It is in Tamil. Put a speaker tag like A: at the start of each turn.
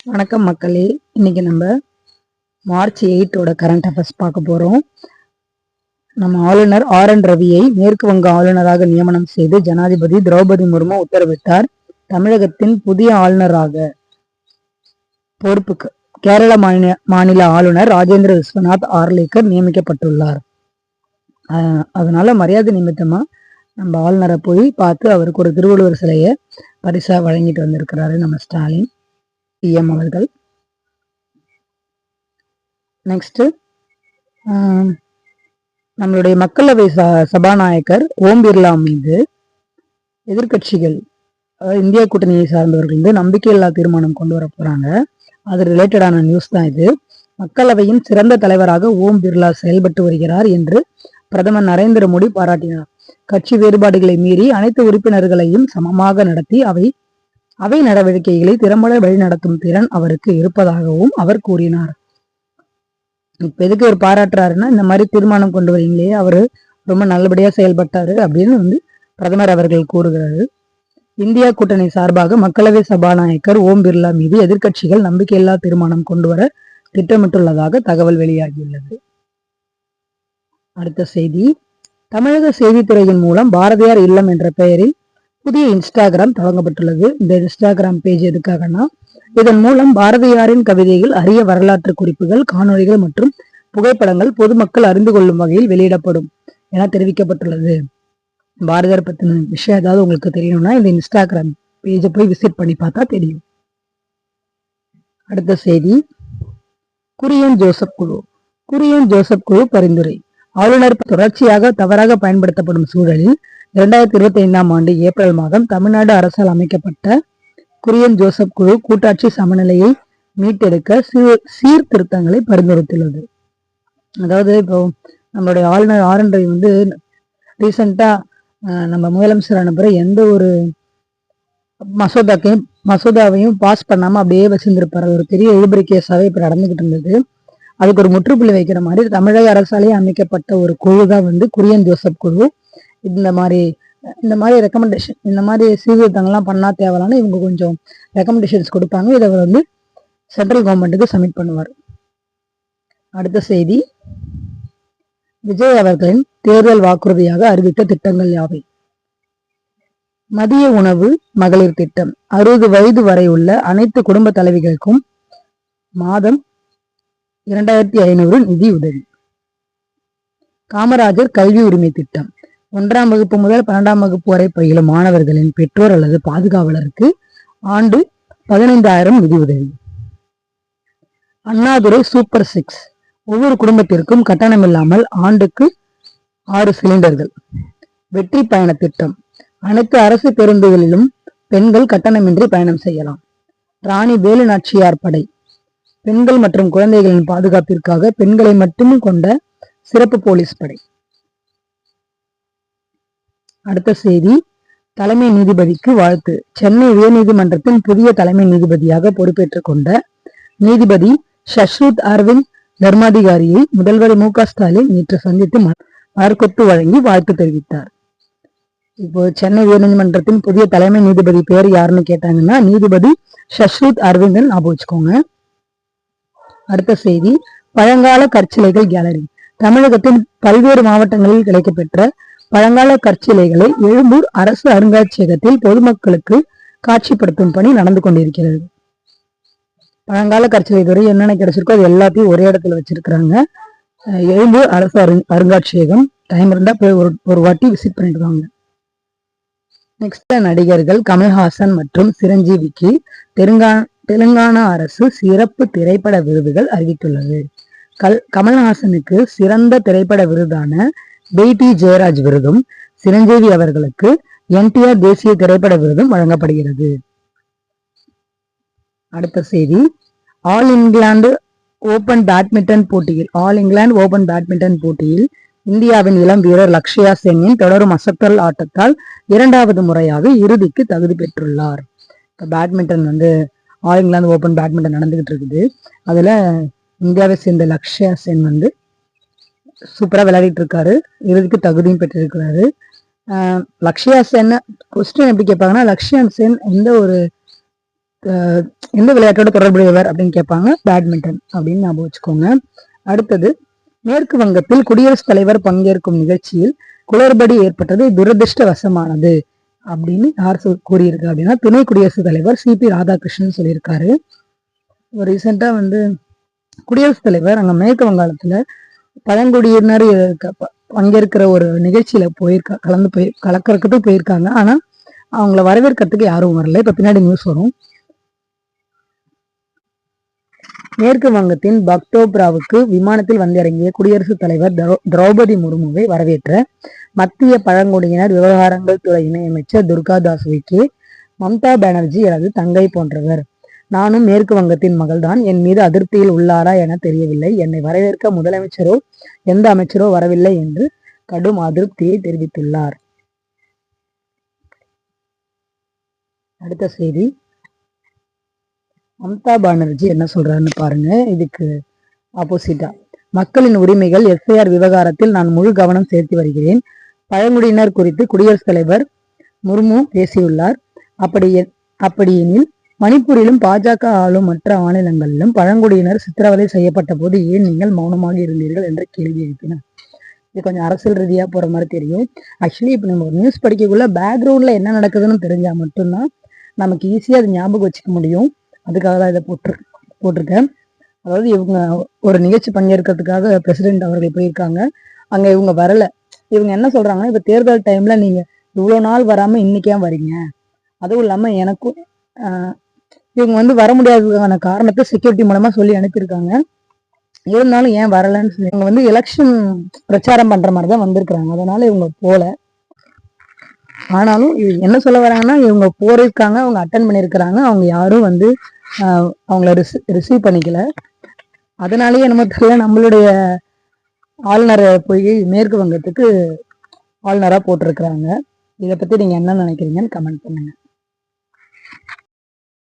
A: வணக்கம் மக்களே. இன்னைக்கு நம்ம மார்ச் 8 கரண்ட் அஃபேர்ஸ் பார்க்க போறோம். நம்ம ஆளுநர் RN ரவியை மேற்கு வங்க ஆளுநராக நியமனம் செய்து ஜனாதிபதி திரௌபதி முர்மு உத்தரவிட்டார். தமிழகத்தின் புதிய ஆளுநராக பொறுப்புக்கு கேரள மாநில ஆளுநர் ராஜேந்திர விஸ்வநாத் ஆர்லேக்கர் நியமிக்கப்பட்டுள்ளார். அதனால மரியாதை நிமித்தமா நம்ம ஆளுநரை போய் பார்த்து அவருக்கு ஒரு திருவள்ளுவர் சிலையை பரிசா வழங்கிட்டு வந்திருக்கிறாரு நம்ம ஸ்டாலின் PM அவர்கள். நெக்ஸ்ட் நம்மளுடைய மக்களவை சபாநாயகர் ஓம் பிர்லா மீது எதிர்கட்சிகள் இந்தியா கூட்டணியை சார்ந்தவர்கள் வந்து நம்பிக்கையில்லா தீர்மானம் கொண்டு வர போறாங்க. அது ரிலேட்டடான நியூஸ் தான் இது. மக்களவையின் சிறந்த தலைவராக ஓம் பிர்லா செயல்பட்டு வருகிறார் என்று பிரதமர் நரேந்திர மோடி பாராட்டினார். கட்சி வேறுபாடுகளை மீறி அனைத்து உறுப்பினர்களையும் சமமாக நடத்தி அவை நடவடிக்கைகளை திறம்பட வழிநடத்தும் திறன் அவருக்கு இருப்பதாகவும் அவர் கூறினார். இப்ப எதுக்கு அவர் பாராட்டுறாருன்னா, இந்த மாதிரி தீர்மானம் கொண்டு வரீங்களே அவரு ரொம்ப நல்லபடியா செயல்பட்டாரு அப்படின்னு வந்து பிரதமர் அவர்கள் கூறுகிறாரு. இந்தியா கூட்டணி சார்பாக மக்களவை சபாநாயகர் ஓம் பிர்லா மீது எதிர்கட்சிகள் நம்பிக்கையில்லா தீர்மானம் கொண்டு வர திட்டமிட்டுள்ளதாக தகவல் வெளியாகியுள்ளது. அடுத்த செய்தி, தமிழக செய்தித்துறையின் மூலம் பாரதியார் இல்லம் என்ற பெயரில் புதிய இன்ஸ்டாகிராம் தொடங்கப்பட்டுள்ளது. இந்த இன்ஸ்டாகிராம் பேஜ் எதுக்காகனா, இதன் மூலம் பாரதியாரின் கவிதைகள், அரிய வரலாற்று குறிப்புகள், காணொளிகள் மற்றும் புகைப்படங்கள் பொதுமக்கள் அறிந்து கொள்ளும் வகையில் வெளியிடப்படும் என தெரிவிக்கப்பட்டுள்ளது. பாரதியார் பத்தின விஷயம் ஏதாவது உங்களுக்கு தெரியணும்னா இந்த இன்ஸ்டாகிராம் பேஜை போய் விசிட் பண்ணி பார்த்தா தெரியும். அடுத்த செய்தி, குரியன் ஜோசப் குழு பரிந்துரை. ஆளுநர் தொடர்ச்சியாக தவறாக பயன்படுத்தப்படும் சூழலில் 2025ஆம் ஆண்டு ஏப்ரல் மாதம் தமிழ்நாடு அரசால் அமைக்கப்பட்ட குரியன் ஜோசப் குழு கூட்டாட்சி சமநிலையை மீட்டெடுக்க சீர்திருத்தங்களை பரிந்துரைத்துள்ளது. அதாவது இப்போ நம்மளுடைய ஆளுநர் RN ரவி வந்து ரீசெண்டா நம்ம முதலமைச்சர் அனுப்புற எந்த ஒரு மசோதாவையும் பாஸ் பண்ணாம அப்படியே வச்சிருந்திருப்பாரு. ஒரு பெரிய இழுபறி கேஸாவே இப்ப நடந்துகிட்டு இருந்தது. அதுக்கு ஒரு முற்றுப்புள்ளி வைக்கிற மாதிரி தமிழக அரசாலேயே அமைக்கப்பட்ட ஒரு குழு தான் வந்து குரியன் ஜோசப் குழு. இந்த மாதிரி ரெக்கமெண்டேஷன், இந்த மாதிரி சீர்திருத்தங்கள்லாம் பண்ணா தேவலான்னு இவங்க கொஞ்சம் ரெக்கமெண்டேஷன்ஸ் கொடுப்பாங்க. இதை வந்து சென்ட்ரல் கவர்மெண்ட்டுக்கு சப்மிட் பண்ணுவார். அடுத்த செய்தி, விஜய் அவர்களின் தேர்தல் வாக்குறுதியாக அறிவித்த திட்டங்கள் யாவை? மதிய உணவு மகளிர் திட்டம். 60 வயது வரை உள்ள அனைத்து குடும்ப தலைவிகளுக்கும் மாதம் 2500 நிதி உதவி. காமராஜர் கல்வி உரிமை திட்டம். 1ஆம் வகுப்பு முதல் 12ஆம் வகுப்பு வரை பயிலும் மாணவர்களின் பெற்றோர் அல்லது பாதுகாவலருக்கு ஆண்டு 15,000 நிதி உதவி. அண்ணாதுரை சூப்பர் 6. ஒவ்வொரு குடும்பத்திற்கும் கட்டணமில்லாமல் ஆண்டுக்கு 6 சிலிண்டர்கள். வெற்றி பயண திட்டம். அனைத்து அரசு பேருந்துகளிலும் பெண்கள் கட்டணமின்றி பயணம் செய்யலாம். ராணி வேலு நாச்சியார் படை. பெண்கள் மற்றும் குழந்தைகளின் பாதுகாப்பிற்காக பெண்களை மட்டுமே கொண்ட சிறப்பு போலீஸ் படை. அடுத்த செய்தி, தலைமை நீதிபதிக்கு வாழ்த்து. சென்னை உயர்நீதிமன்றத்தின் புதிய தலைமை நீதிபதியாக பொறுப்பேற்றுக் கொண்ட நீதிபதி சஷ்ருத் அரவிந்த் தர்மாதிகாரியை முதல்வர் MK ஸ்டாலின் நேற்று சந்தித்து மலர்கொத்து வழங்கி வாழ்த்து தெரிவித்தார். இப்போ சென்னை உயர்நீதிமன்றத்தின் புதிய தலைமை நீதிபதி பேர் யாருன்னு கேட்டாங்கன்னா நீதிபதி சஷ்ருத் அரவிந்தன் ஞாபகம் வச்சுக்கோங்க. அடுத்த செய்தி, பழங்கால கற்சிலைகள் கேலரி. தமிழகத்தின் பல்வேறு மாவட்டங்களில் கிடைக்கப்பெற்ற பழங்கால கற்சிலைகளை எழும்பூர் அரசு அருங்காட்சியகத்தில் பொதுமக்களுக்கு காட்சிப்படுத்தும் பணி நடந்து கொண்டிருக்கிறது. பழங்கால கற்சிலை துறை என்னென்ன கிடைச்சிருக்கோ அது எல்லாத்தையும் ஒரே இடத்துல வச்சிருக்கிறாங்க. எழும்பூர் அரசு அருங்காட்சியகம் டைம் இருந்தா போய் ஒரு வாட்டி விசிட் பண்ணிட்டு வாங்க. நெக்ஸ்ட், நடிகர்கள் கமல்ஹாசன் மற்றும் சிரஞ்சீவிக்கு தெலுங்கானா அரசு சிறப்பு திரைப்பட விருதுகள் அறிவித்துள்ளது. கமல்ஹாசனுக்கு சிறந்த திரைப்பட விருதான பேட்டி ஜெயராஜ் விருதும், சிரஞ்சீவி அவர்களுக்கு NTR தேசிய திரைப்பட விருதும் வழங்கப்படுகிறது. அடுத்த செய்தி, ஆல் இங்கிலாந்து ஓபன் பேட்மிண்டன் போட்டியில் இந்தியாவின் இளம் வீரர் லக்ஷயா சென்னின் தொடரும் அசத்தல் ஆட்டத்தால் 2வது முறையாக இறுதிக்கு தகுதி பெற்றுள்ளார். இப்போ பேட்மிண்டன் வந்து ஆல் இங்கிலாந்து ஓபன் பேட்மிண்டன் நடந்துகிட்டு இருக்குது. அதுல இந்தியாவை சேர்ந்த லக்ஷயா சென் வந்து சூப்பரா விளையாடிட்டு இருக்காரு. இறுதிக்கு தகுதியும் பெற்றிருக்கிறாரு. லக்ஷயா சென் கொஸ்டின் எப்படி கேட்பாங்கன்னா, லக்ஷயா சென் எந்த ஒரு எந்த விளையாட்டோட தொடர்புடையவர் அப்படின்னு கேட்பாங்க, பேட்மிண்டன் அப்படின்னு ஞாபகம் வச்சுக்கோங்க. அடுத்தது, மேற்கு வங்கத்தில் குடியரசுத் தலைவர் பங்கேற்கும் நிகழ்ச்சியில் குளறுபடி ஏற்பட்டது துரதிருஷ்டவசமானது அப்படின்னு யார் கூறியிருக்கு அப்படின்னா துணை குடியரசுத் தலைவர் சிபி ராதாகிருஷ்ணன் சொல்லியிருக்காரு. ரீசெண்டா குடியரசுத் தலைவர் அங்க மேற்கு வங்காளத்துல பழங்குடியினர் பங்கேற்கிற ஒரு நிகழ்ச்சியில கலக்கிறதுக்கு போயிருக்காங்க. ஆனா அவங்கள வரவேற்கிறதுக்கு யாரும் வரல. இப்ப பின்னாடி நியூஸ் வரும். மேற்கு வங்கத்தின் பக்டோப்ராவுக்கு விமானத்தில் வந்திறங்கிய குடியரசுத் தலைவர் திரௌபதி முர்முவை வரவேற்ற மத்திய பழங்குடியினர் விவகாரங்கள் துறை இணையமைச்சர் துர்காதாஸ் விக்கே, மம்தா பானர்ஜி எனது தங்கை போன்றவர். நானும் மேற்கு வங்கத்தின் மகள்தான். என் மீது அதிருப்தியில் உள்ளாரா என தெரியவில்லை. என்னை வரவேற்க முதலமைச்சரோ எந்த அமைச்சரோ வரவில்லை என்று கடும் அதிருப்தியை தெரிவித்துள்ளார். அடுத்த செய்தி, மம்தா பானர்ஜி என்ன சொல்றாருன்னு பாருங்க. இதுக்கு ஆப்போசிட்டா, மக்களின் உரிமைகள் எஸ்ஐஆர் விவகாரத்தில் நான் முழு கவனம் செலுத்தி வருகிறேன். பழங்குடியினர் குறித்து குடியரசுத் தலைவர் முர்மு பேசியுள்ளார். அப்படியெனில் மணிப்பூரிலும் பாஜக ஆளும் மற்ற மாநிலங்களிலும் பழங்குடியினர் சித்திரவதை செய்யப்பட்ட போது ஏன் நீங்கள் மௌனமாக இருந்தீர்கள் என்ற கேள்வி எழுப்பினார். இது கொஞ்சம் அரசியல் ரீதியா போற மாதிரி தெரியும். ஆக்சுவலி இப்ப நம்ம ஒரு நியூஸ் படிக்கக்குள்ள பேக்ரவுண்ட்ல என்ன நடக்குதுன்னு தெரிஞ்சா மட்டும்தான் நமக்கு ஈஸியா அது ஞாபகம் வச்சுக்க முடியும். அதுக்காக தான் இதை போட்டிருக்கேன். அதாவது இவங்க ஒரு நிகழ்ச்சி பங்கேற்கிறதுக்காக பிரசிடென்ட் அவர்கள் போயிருக்காங்க. அங்க இவங்க வரல. இவங்க என்ன சொல்றாங்கன்னா, இப்ப தேர்தல் டைம்ல நீங்க இவ்வளவு நாள் வராம இன்னைக்கே வரீங்க, அதுவும் இல்லாம எனக்கும் இவங்க வர முடியாததுக்கான காரணத்தை செக்யூரிட்டி மூலமா சொல்லி அனுப்பியிருக்காங்க. இருந்தாலும் ஏன் வரலன்னு சொல்லி இவங்க எலெக்ஷன் பிரச்சாரம் பண்ற மாதிரிதான் வந்திருக்கிறாங்க. அதனால இவங்க போல. ஆனாலும் என்ன சொல்ல வராங்கன்னா, இவங்க போயிருக்காங்க, அவங்க அட்டன் பண்ணியிருக்கிறாங்க, அவங்க யாரும் அவங்கள ரிசீவ் பண்ணிக்கல. அதனாலயே என்னமோ தெரியல, நம்மளுடைய ஆளுநரை போய் மேற்கு வங்கத்துக்கு ஆளுநரா போட்டிருக்கிறாங்க. இதை பத்தி நீங்க என்ன நினைக்கிறீங்கன்னு கமெண்ட் பண்ணுங்க.